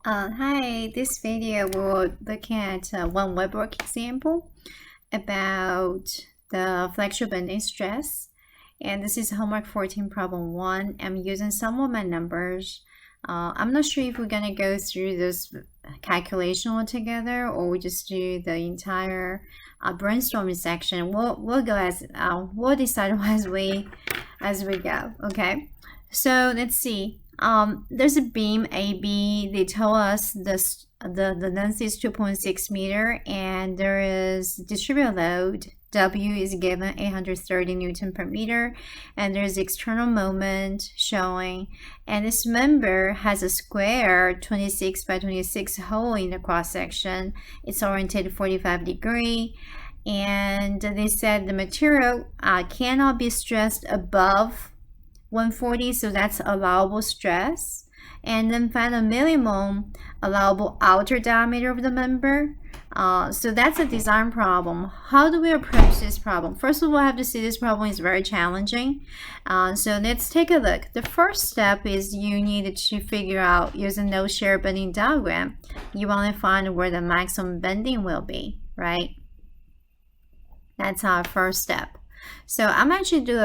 Hi, this video will look at one Webwork example about the flexural bending stress. And this is homework 14 problem 1. I'm using some of my numbers. I'm not sure if we're going to go through this calculation altogether or we just do the entire brainstorming section. We'll go as we'll decide as we go. Okay, so let's see. There's a beam AB. They tell us the length is 2.6 meter, and there is distributed load. W is given 830 Newton per meter, and there's external moment showing, and this member has a square 26 by 26 hole in the cross section. It's oriented 45 degree, and they said the material cannot be stressed above 140, so that's allowable stress. And then find the minimum allowable outer diameter of the member. So that's a design problem. How do we approach this problem? First of all, I have to say this problem is very challenging. So let's take a look. The first step is you need to figure out, using no shear bending diagram, you want to find where the maximum bending will be, right? That's our first step. So I'm going to do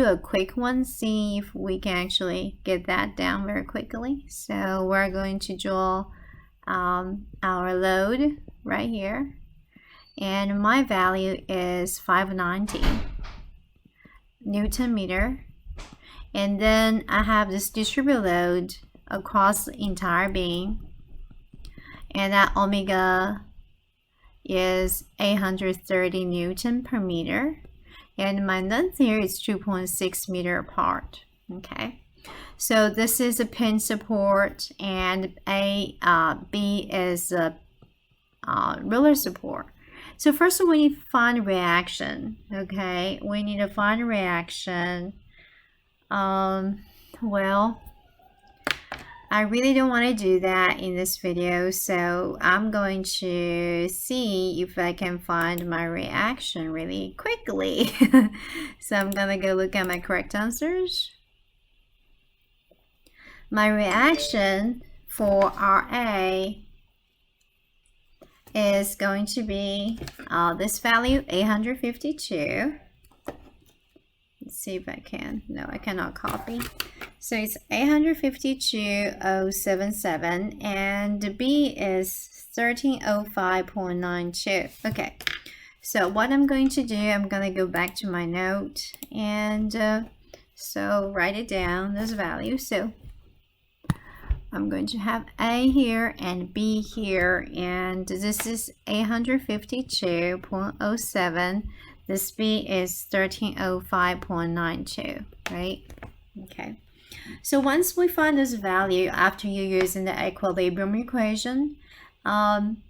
a quick one, see if we can actually get that down very quickly. So we're going to draw our load right here, and my value is 590 Newton meter, and then I have this distributed load across the entire beam, and that omega is 830 Newton per meter. And my length here is 2.6 meter apart. Okay, so this is a pin support, and B is a ruler support. So first we need to find reaction. Okay, we need to find reaction. Well, I really don't want to do that in this video, so I'm going to see if I can find my reaction really quickly. So I'm gonna go look at my correct answers. My reaction for RA is going to be this value, 852. Let's see if I can. No, I cannot copy. So it's 852.077, and B is 1305.92. Okay, so what I'm going to do, I'm going to go back to my note and so write it down, this value. So I'm going to have A here and B here, and this is 852.07. This B is 1305.92, right? Okay. So once we find this value after you're using the equilibrium equation, then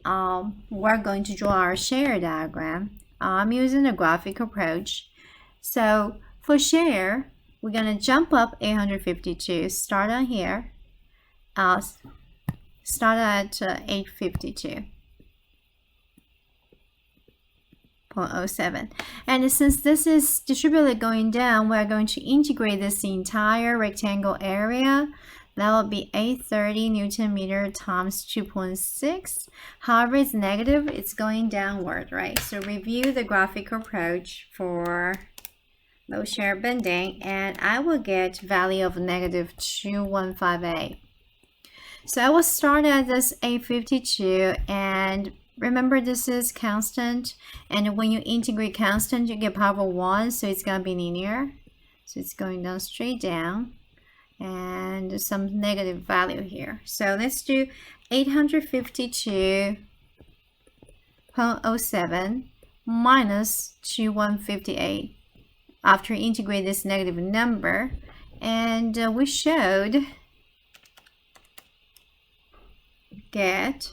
we're going to draw our shear diagram. I'm using a graphic approach. So for shear, we're going to jump up 852, start on here, start at 852. 0.07, and since this is distributed going down, we're going to integrate this entire rectangle area. That will be 830 Newton meter times 2.6. However, it's negative, it's going downward, right? So review the graphic approach for low shear bending, and I will get value of negative 2158. So I will start at this 852, and remember, this is constant, and when you integrate constant, you get power 1, so it's going to be linear. So it's going down straight down, and some negative value here. So let's do 852.07 minus 2158 after integrate this negative number, and we should get,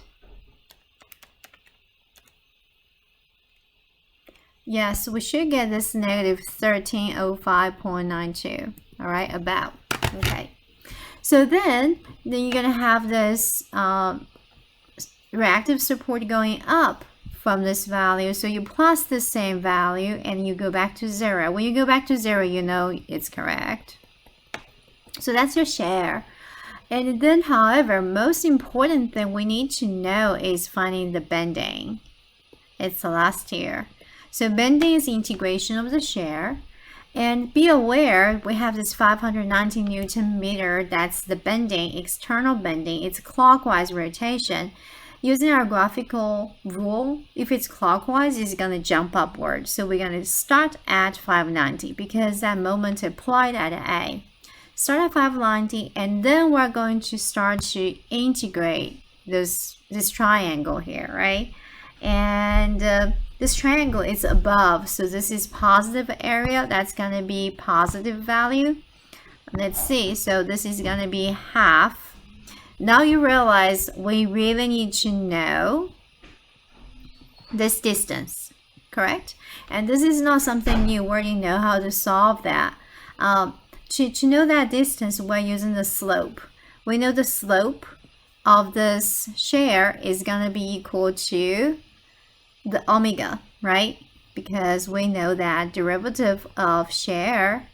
yes, we should get this negative 1305.92. All right, about. Okay, so then you're gonna have this reactive support going up from this value. So you plus the same value and you go back to 0. When you go back to 0, you know it's correct. So that's your shear. And then, however, most important thing we need to know is finding the bending. It's the last here. So bending is integration of the shear. And be aware, we have this 590 Newton meter, that's the bending, external bending. It's clockwise rotation. Using our graphical rule, if it's clockwise, it's going to jump upward. So we're going to start at 590 because that moment applied at A. Start at 590, and then we're going to start to integrate this triangle here, right? And this triangle is above, so this is positive area. That's going to be positive value. Let's see, so this is going to be half. Now you realize we really need to know this distance, correct? And this is not something new. We already know how to solve that. To know that distance, we're using the slope. We know the slope of this shear is going to be equal to the omega, right? Because we know that derivative of shear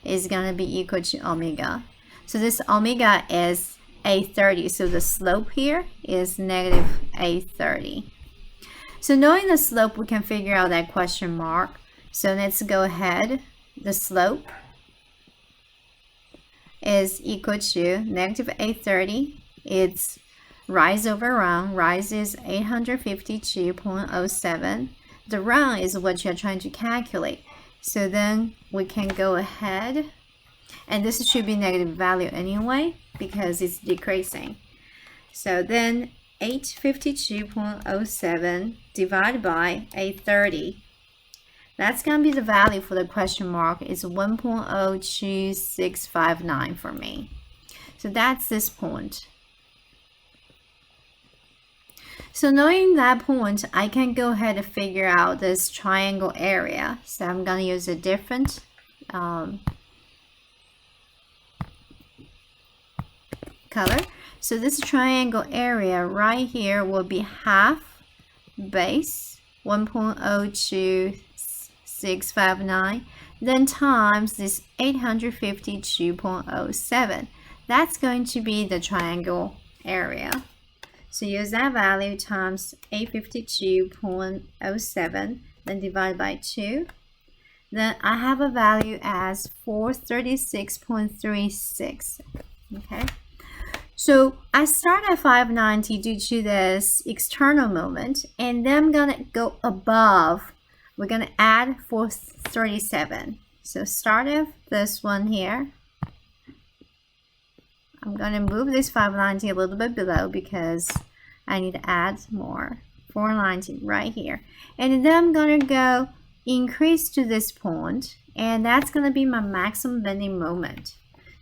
is going to be equal to omega. So this omega is A30. So the slope here is negative A30. So knowing the slope, we can figure out that question mark. So let's go ahead. The slope is equal to negative A30. It's rise over run. Rise is 852.07. The run is what you're trying to calculate. So then we can go ahead, and this should be negative value anyway because it's decreasing. So then 852.07 divided by 830. That's going to be the value for the question mark. It's 1.02659 for me. So that's this point. So knowing that point, I can go ahead and figure out this triangle area. So I'm going to use a different color. So this triangle area right here will be half base 1.02659, then times this 852.07. That's going to be the triangle area. So use that value times 852.07, then divide by 2. Then I have a value as 436.36. Okay. So I start at 590 due to this external moment, and then I'm going to go above. We're going to add 437. So start of this one here. I'm going to move this 590 a little bit below because I need to add more. 490 right here. And then I'm going to go increase to this point, and that's going to be my maximum bending moment.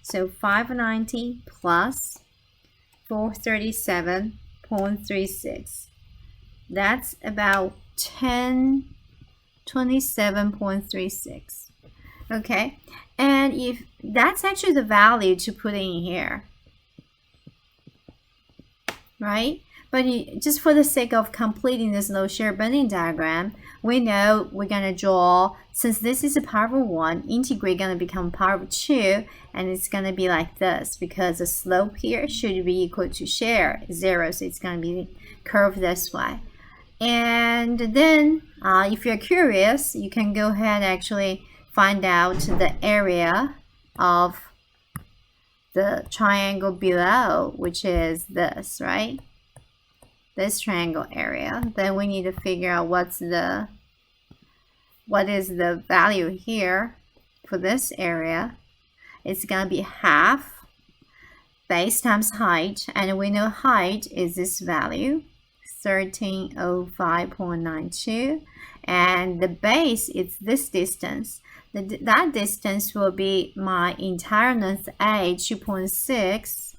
So 590 plus 437.36. That's about 1027.36. Okay, and if that's actually the value to put in here, right? But just for the sake of completing this low shear bending diagram, we know we're going to draw, since this is a power of 1, integrate going to become power of 2, and it's going to be like this because the slope here should be equal to shear 0, so it's going to be curved this way. And then if you're curious, you can go ahead and actually find out the area of the triangle below, which is this, right? This triangle area. Then we need to figure out what is the value here for this area. It's gonna be half base times height, and we know height is this value, 1305.92, and the base is this distance. That distance will be my entire length A, 2.6,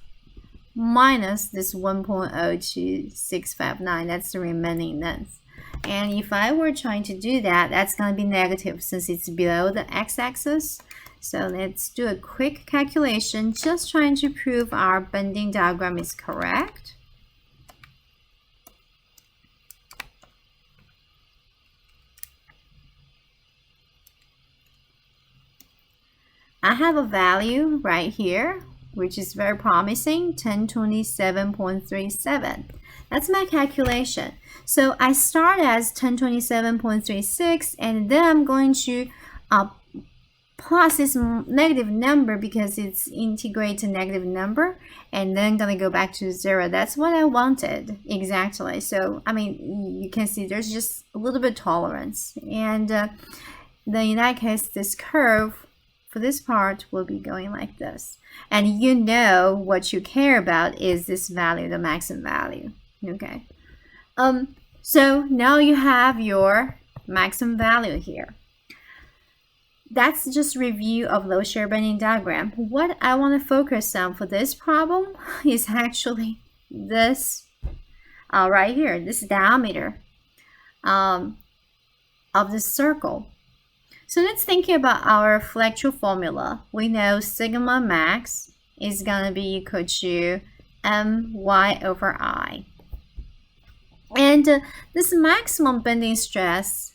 minus this 1.02659. That's the remaining length. And if I were trying to do that, that's going to be negative since it's below the x-axis. So let's do a quick calculation, just trying to prove our bending diagram is correct. I have a value right here, which is very promising, 1027.37. That's my calculation. So I start as 1027.36, and then I'm going to plus this negative number because it's integrate to negative number, and then gonna go back to 0. That's what I wanted exactly. So I mean, you can see there's just a little bit tolerance, and then in that case, this curve for this part will be going like this. And you know what you care about is this value, the maximum value. Okay. So now you have your maximum value here. That's just review of low shear bending diagram. What I want to focus on for this problem is actually this right here, this diameter of the circle. So let's think about our Flexural formula. We know sigma max is going to be equal to my over I. And this maximum bending stress,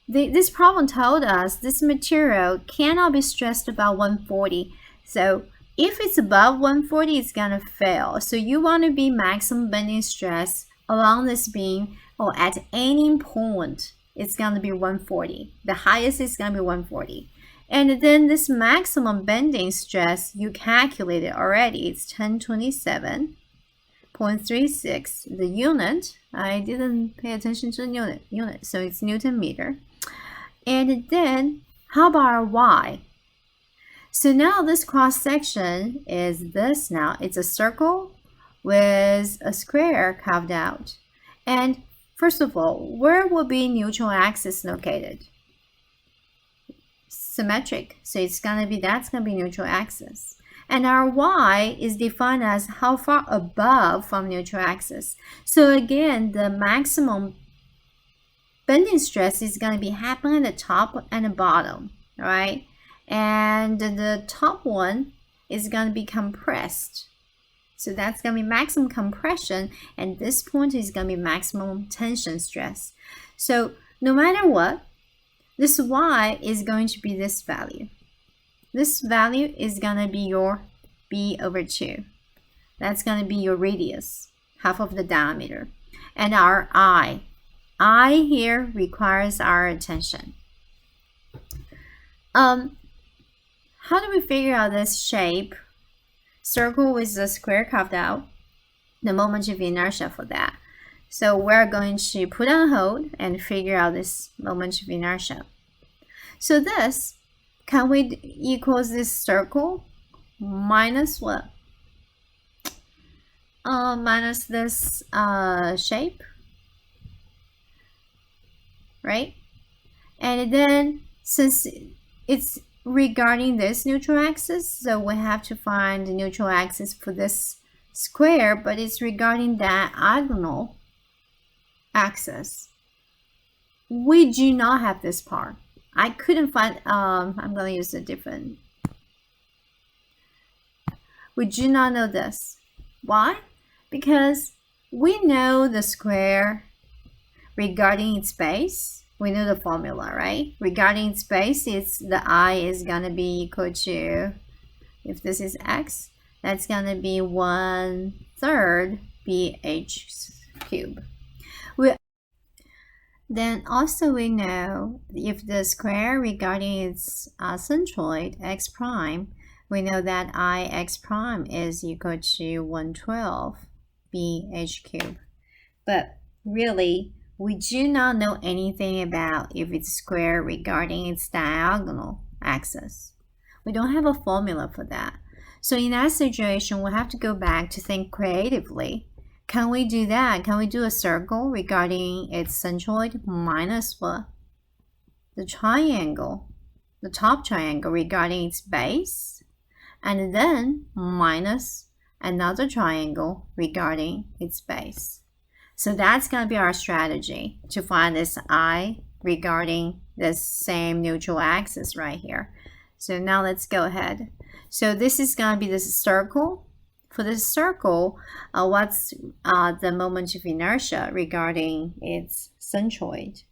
this problem told us this material cannot be stressed above 140. So if it's above 140, it's going to fail. So you want to be maximum bending stress along this beam, or at any point, it's going to be 140. The highest is going to be 140. And then this maximum bending stress, you calculated already. It's 1027.36. The unit, I didn't pay attention to the unit, so it's Newton meter. And then, how about our y? So now this cross section is this now. It's a circle with a square carved out. And first of all, where will be neutral axis located? Symmetric. So it's gonna be, that's gonna be neutral axis. And our y is defined as how far above from neutral axis. So again, the maximum bending stress is going to be happening at the top and the bottom, right? And the top one is going to be compressed. So that's going to be maximum compression, and this point is going to be maximum tension stress. So no matter what, this y is going to be this value. This value is going to be your b over 2. That's going to be your radius, half of the diameter. And our I here requires our attention. How do we figure out this shape? Circle with the square carved out, the moment of inertia for that. So we're going to put on hold and figure out this moment of inertia. So this, can we equals this circle minus what? Minus this shape, right? And then since it's regarding this neutral axis, so we have to find the neutral axis for this square, but it's regarding that diagonal axis. We do not have this part. I couldn't find, I'm going to use a different. We do not know this. Why? Because we know the square regarding its base. We know the formula, right? Regarding its base, it's the I is going to be equal to, if this is x, that's going to be 1/3 bh cubed. Then also we know if the square regarding its centroid x prime, we know that I x prime is equal to 112 bh cubed. But really, we do not know anything about if it's square regarding its diagonal axis. We don't have a formula for that. So in that situation, we'll have to go back to think creatively. Can we do that? Can we do a circle regarding its centroid minus what? The triangle, the top triangle regarding its base, and then minus another triangle regarding its base. So that's going to be our strategy to find this I regarding this same neutral axis right here. So now let's go ahead. So this is going to be this circle. For this circle, what's the moment of inertia regarding its centroid?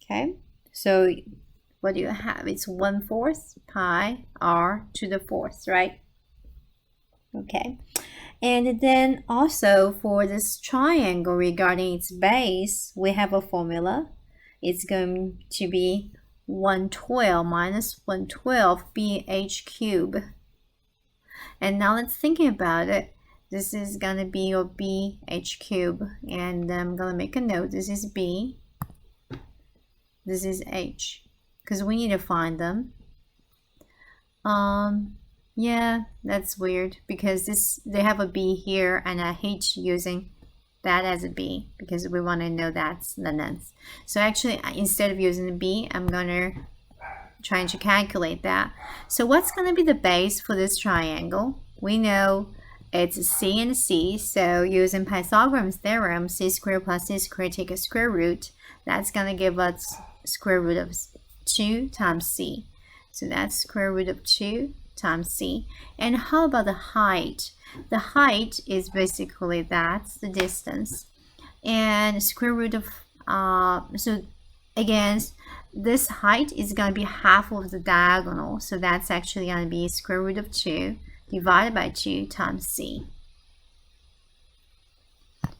Okay, so what do you have? It's 1/4 pi r to the 4th, right? Okay. And then also for this triangle regarding its base, we have a formula. It's going to be 112 minus 112 bh cubed. And now let's think about it. This is going to be your bh cubed. And I'm going to make a note. This is b. This is h. Because we need to find them. Yeah, that's weird because they have a b here and I hate using that as a b because we want to know that's the length. So actually, instead of using the b, I'm gonna try to calculate that. So what's gonna be the base for this triangle? We know it's c and c, so using Pythagorean's theorem, c squared plus c squared take a square root. That's gonna give us square root of 2 times c. So that's square root of 2 times c. And how about the height? The height is basically that's the distance, and square root of so again this height is going to be half of the diagonal, so that's actually going to be square root of 2 divided by 2 times c.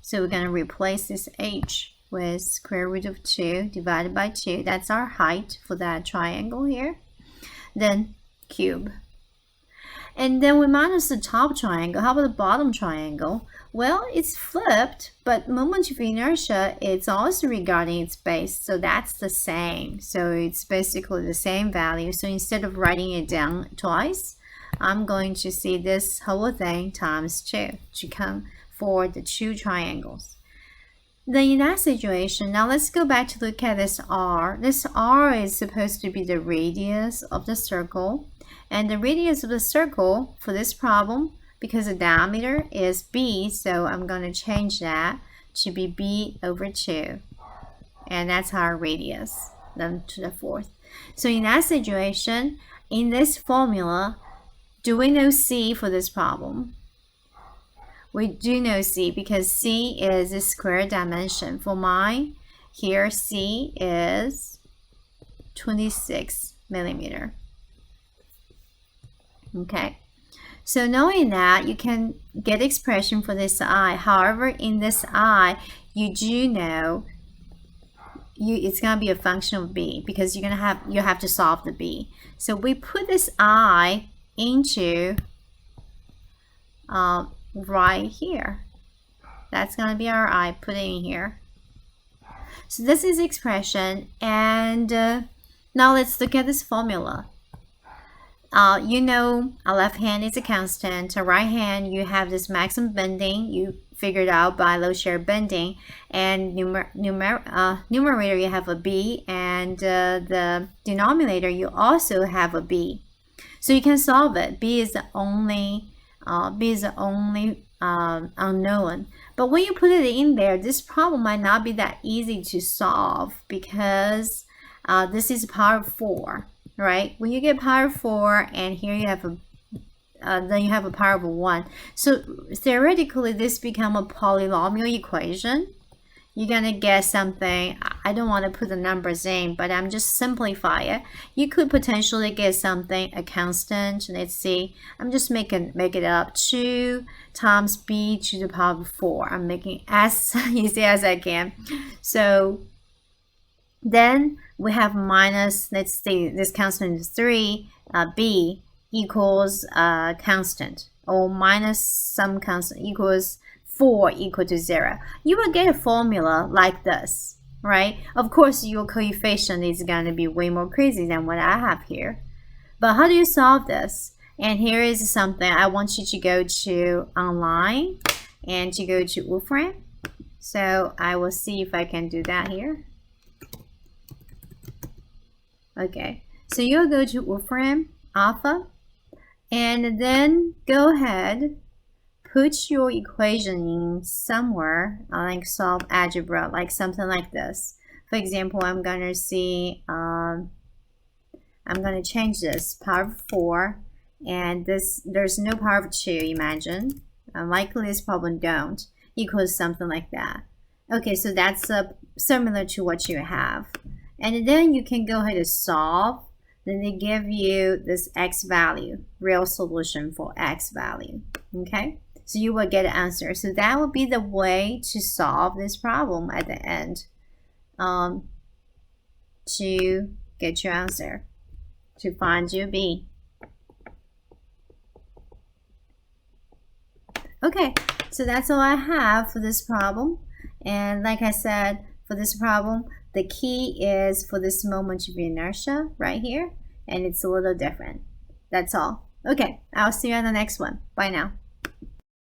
So we're going to replace this h with square root of 2 divided by 2. That's our height for that triangle here. Then cube. And then we minus the top triangle. How about the bottom triangle? Well, it's flipped, but moment of inertia, it's also regarding its base. So that's the same. So it's basically the same value. So instead of writing it down twice, I'm going to see this whole thing times 2 to come for the two triangles. Then in that situation, now let's go back to look at this r. This r is supposed to be the radius of the circle. And the radius of the circle for this problem, because the diameter is b, so I'm going to change that to be b over 2. And that's our radius, then to the 4th. So in that situation, in this formula, do we know c for this problem? We do know c because c is a square dimension. For mine, here c is 26 millimeter. Okay, so knowing that, you can get expression for this I. However, in this I, you do know it's going to be a function of b because you have to solve the b. So we put this I into right here. That's going to be our I put in here. So this is expression, and now let's look at this formula. You know, a left hand is a constant, a right hand you have this maximum bending, you figured out by low shear bending, and numerator you have a b, and the denominator you also have a b. So you can solve it. B is the only unknown. But when you put it in there, this problem might not be that easy to solve because this is power 4. Right? When you get power 4 and here you have then you have a power of 1. So theoretically this become a polynomial equation. You're gonna get something. I don't want to put the numbers in, but I'm just simplify it. You could potentially get something, a constant. Let's see. I'm just make it up. 2 times b to the power of 4. I'm making as easy as I can. So then we have minus, let's see, this constant is 3, b equals constant, or minus some constant equals 4 equal to 0. You will get a formula like this, right? Of course, your coefficient is going to be way more crazy than what I have here. But how do you solve this? And here is something I want you to go to online and to go to Webwork. So I will see if I can do that here. Okay, so you'll go to Wolfram Alpha and then go ahead, put your equation in somewhere, like solve algebra, like something like this. For example, I'm gonna see, I'm gonna change this power of 4, and there's no power of 2, imagine. Likely this problem don't, equals something like that. Okay, so that's similar to what you have. And then you can go ahead and solve. Then they give you this x value, real solution for x value. Okay, so you will get an answer. So that would be the way to solve this problem at the end, to get your answer, to find your B. Okay, so that's all I have for this problem. And like I said, for this problem, the key is for this moment of inertia right here, and it's a little different. That's all. Okay, I'll see you on the next one. Bye now.